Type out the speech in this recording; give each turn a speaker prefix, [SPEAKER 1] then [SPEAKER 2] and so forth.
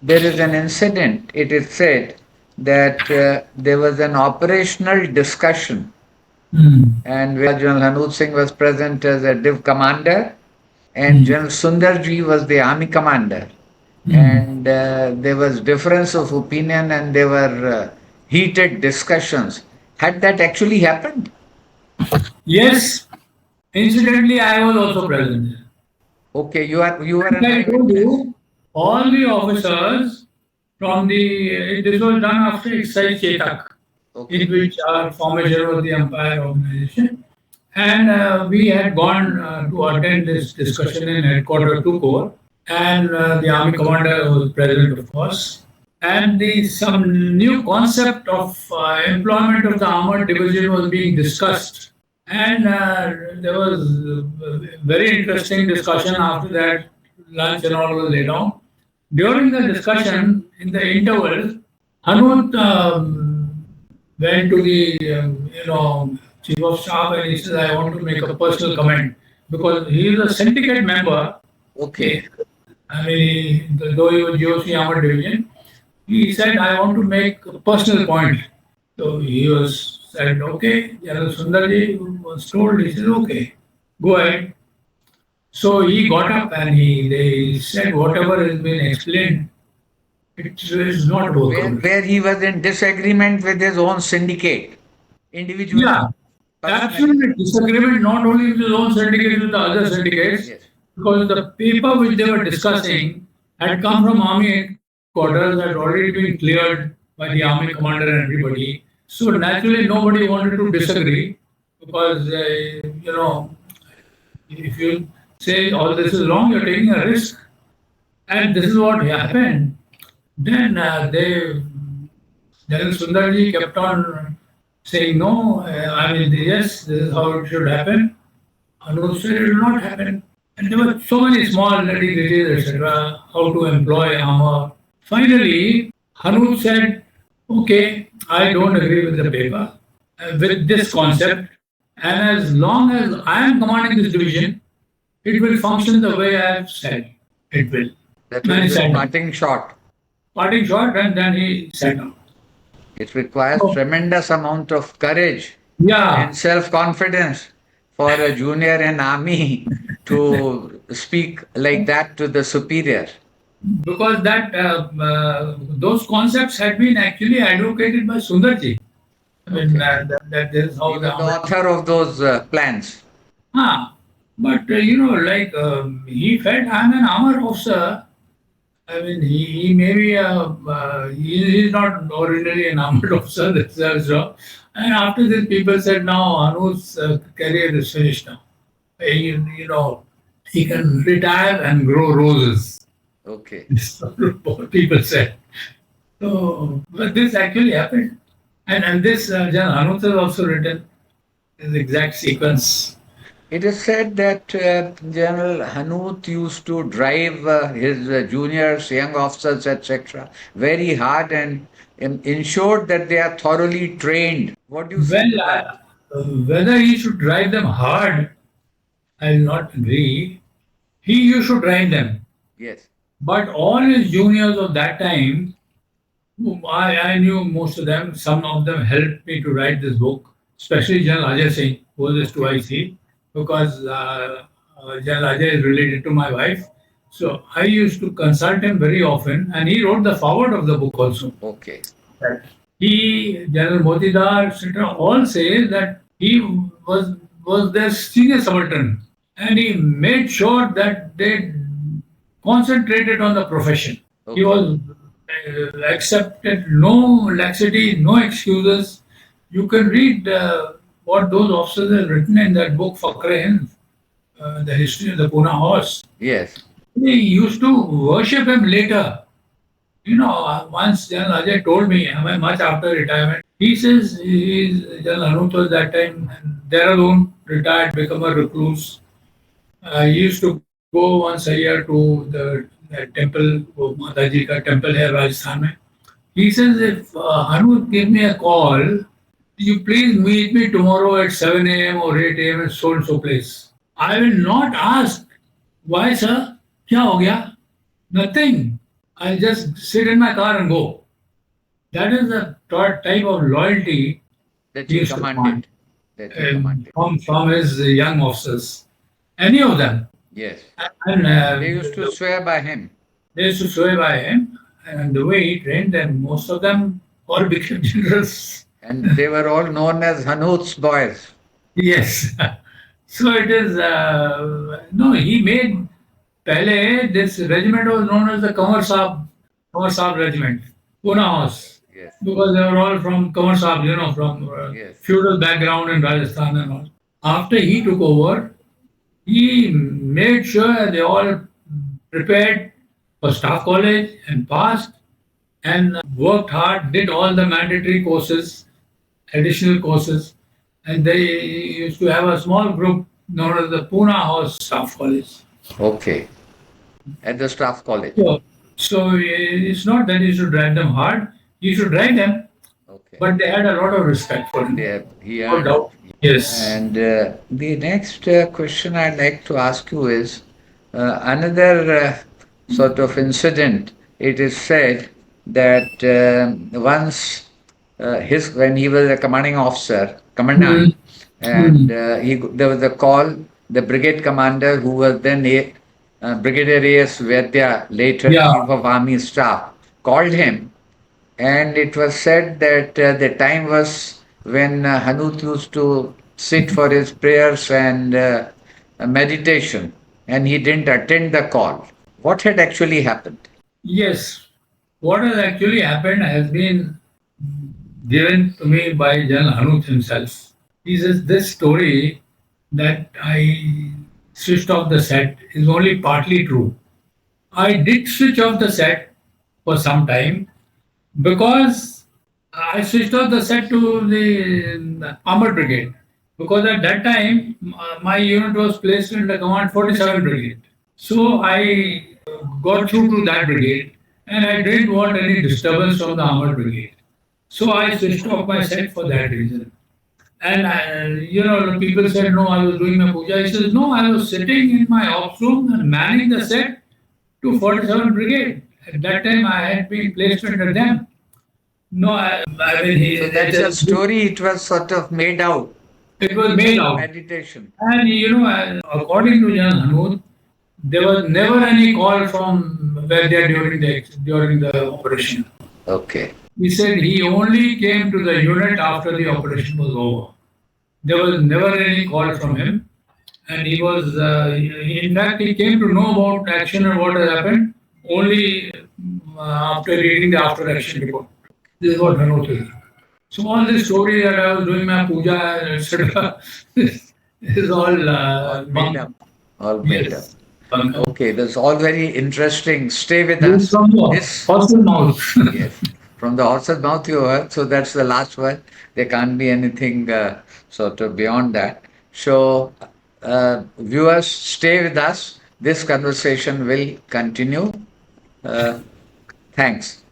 [SPEAKER 1] there is an incident. It is said that there was an operational discussion,
[SPEAKER 2] Hmm.
[SPEAKER 1] and where General Hanut Singh was present as a div commander, and
[SPEAKER 2] Hmm.
[SPEAKER 1] General Sundarji was the army commander.
[SPEAKER 2] Hmm.
[SPEAKER 1] And there was difference of opinion, and there were heated discussions. Had that actually happened?
[SPEAKER 2] Yes, incidentally, I was also present.
[SPEAKER 1] Okay, you are
[SPEAKER 2] Like
[SPEAKER 1] an
[SPEAKER 2] I told
[SPEAKER 1] eyewitness.
[SPEAKER 2] you, all the officers from this was done after exercise Chetak, in
[SPEAKER 1] Okay.
[SPEAKER 2] which our formation was the Empire organization. And we had gone to attend this discussion in headquarters 2 Corps, and the army commander was present, of course. And the some new concept of employment of the armored division was being discussed, and there was very interesting discussion. After that, lunch and all was laid down. During the discussion, in the interval, Hanut went to the chief of staff, and he says, "I want to make a personal comment because he is a syndicate member."
[SPEAKER 1] Okay.
[SPEAKER 2] I mean, though he was GOC Armored Division, he said, "I want to make a personal point." So he was said, "Okay." General Sundarji was told, he said, "Okay, go ahead." So he got up and they said, "Whatever has been explained, it is not workable."
[SPEAKER 1] Where he was in disagreement with his own syndicate individually,
[SPEAKER 2] Yeah,
[SPEAKER 1] personally.
[SPEAKER 2] absolute disagreement not only with his own syndicate, with the other syndicates,
[SPEAKER 1] Yes.
[SPEAKER 2] because the paper which they were discussing had come from army headquarters, had already been cleared by the army commander and everybody. So naturally, nobody wanted to disagree because if you say all this is wrong, you're taking a risk, and this is what happened. Then General Sundarji kept on saying, "No, I mean, yes, this is how it should happen." Anup said, "It will not happen." And there were so many small nitty-gritties, etc., how to employ armor. Finally, Hanut said, "Okay, I don't agree with the paper, with this concept, and as long as I am commanding this division, it will function the way I have said it will."
[SPEAKER 1] That
[SPEAKER 2] And
[SPEAKER 1] was
[SPEAKER 2] he
[SPEAKER 1] his
[SPEAKER 2] sat down.
[SPEAKER 1] parting shot.
[SPEAKER 2] Parting shot, and then he sat down.
[SPEAKER 1] It requires
[SPEAKER 2] So,
[SPEAKER 1] tremendous amount of courage
[SPEAKER 2] yeah,
[SPEAKER 1] and self-confidence for a junior in army to speak like that to the superior.
[SPEAKER 2] because those concepts had been actually advocated by Sundarji. I mean,
[SPEAKER 1] Okay.
[SPEAKER 2] that is
[SPEAKER 1] He
[SPEAKER 2] how the
[SPEAKER 1] was the
[SPEAKER 2] army.
[SPEAKER 1] author of those plans.
[SPEAKER 2] Ah, but like he felt I'm an armor officer. I mean, he may be he's not originally an armored officer. That's so. And after this, people said, "Now Anu's career is finished now. He can retire and grow roses."
[SPEAKER 1] Okay.
[SPEAKER 2] This is what people said. So, but this actually happened. And this Jan Hanut has also written his exact sequence.
[SPEAKER 1] It is said that General Hanut used to drive his juniors, young officers, etc., very hard and ensured that they are thoroughly trained. What do you say to
[SPEAKER 2] Well,
[SPEAKER 1] that?
[SPEAKER 2] whether he should drive them hard, I will not agree. He used to drive them.
[SPEAKER 1] Yes.
[SPEAKER 2] But all his juniors of that time, whom I knew most of them, some of them helped me to write this book, especially General Ajay Singh, who was his
[SPEAKER 1] Okay.
[SPEAKER 2] 2IC, because General Ajay is related to my wife. So I used to consult him very often, and he wrote the forward of the book also.
[SPEAKER 1] Okay.
[SPEAKER 2] He, General Motidar, etc., all say that he was their senior subaltern, and he made sure that they concentrated on the profession. He
[SPEAKER 1] Okay.
[SPEAKER 2] was accepted no laxity, no excuses. You can read what those officers have written in that book, Fakre Hind, the history of the Pune horse.
[SPEAKER 1] Yes.
[SPEAKER 2] They used to worship him later. Once General Ajay told me, much after retirement, he says General Hanut was that time Dehradun, retired, become a recluse. He used to go once a year to the temple, वो माता जी का temple है राजस्थान में. He says, if Hanut give me a call, you please meet me tomorrow at 7 a.m. or 8 a.m. at so and so place. I will not ask, why sir? क्या हो गया? Nothing. I'll just sit in my car and go. That is the type of loyalty
[SPEAKER 1] That
[SPEAKER 2] he
[SPEAKER 1] he
[SPEAKER 2] used to command
[SPEAKER 1] commanded. That he commanded.
[SPEAKER 2] from his young officers, any of them.
[SPEAKER 1] Yes.
[SPEAKER 2] And
[SPEAKER 1] They used to swear by him.
[SPEAKER 2] they used to swear by him, and the way he trained them, most of them all became generals.
[SPEAKER 1] And they were all known as Hanut's boys.
[SPEAKER 2] Yes. So it is, no, he made, Pehle, this regiment was known as the Kamar Saab regiment, Pune House,
[SPEAKER 1] Yes.
[SPEAKER 2] because they were all from Kamar Saab, from
[SPEAKER 1] Yes.
[SPEAKER 2] feudal background in Rajasthan and all. After he took over, he made sure they all prepared for staff college and passed and worked hard, did all the mandatory courses, additional courses, and they used to have a small group known as the Pune House Staff College.
[SPEAKER 1] Okay. At the staff college.
[SPEAKER 2] So it's not that you should drag them hard, you should drag them,
[SPEAKER 1] Okay.
[SPEAKER 2] but they had a lot of respect for him.
[SPEAKER 1] He
[SPEAKER 2] No
[SPEAKER 1] earned.
[SPEAKER 2] doubt. Yes.
[SPEAKER 1] And the next question I'd like to ask you is another sort of incident. It is said that once when he was a commanding officer, commandant, and there was a call. The brigade commander, who was then Brigadier A.S. Vaidya, later
[SPEAKER 2] Yeah.
[SPEAKER 1] Chief of Army Staff, called him, and it was said that the time was when Hanut used to sit for his prayers and meditation, and he didn't attend the call. What had actually happened?
[SPEAKER 2] Yes. What has actually happened has been given to me by General Hanut himself. He says this story that I switched off the set is only partly true. I did switch off the set for some time because I switched off the set to the Armored Brigade. Because at that time, my unit was placed in the Command 47 Brigade. So I got through to that brigade and I didn't want any disturbance from the Armored Brigade. So I switched off my set for that reason. And people said, no, I was doing my puja. He says, no, I was sitting in my ops room and manning the set to 47 Brigade. At that time, I had been placed under them. No, I mean,
[SPEAKER 1] So that's a story. It was sort of made out.
[SPEAKER 2] It was made out.
[SPEAKER 1] Meditation.
[SPEAKER 2] And according to Jan Hanut, there was never any call from where they are during the operation.
[SPEAKER 1] Okay.
[SPEAKER 2] He said he only came to the unit after the operation was over. There was never any call from him, and he was, in fact, he came to know about action and what has happened only after reading the after action report. This is what Hanut is. So all this story that I was doing my puja, etc., is all
[SPEAKER 1] made up. All made
[SPEAKER 2] Yes.
[SPEAKER 1] up. Okay, that's all very interesting. Stay with
[SPEAKER 2] This
[SPEAKER 1] us.
[SPEAKER 2] is from the horse's mouth.
[SPEAKER 1] Yes, from the horse's mouth you heard. So that's the last one. There can't be anything sort of beyond that. So, viewers, stay with us. This conversation will continue. Thanks.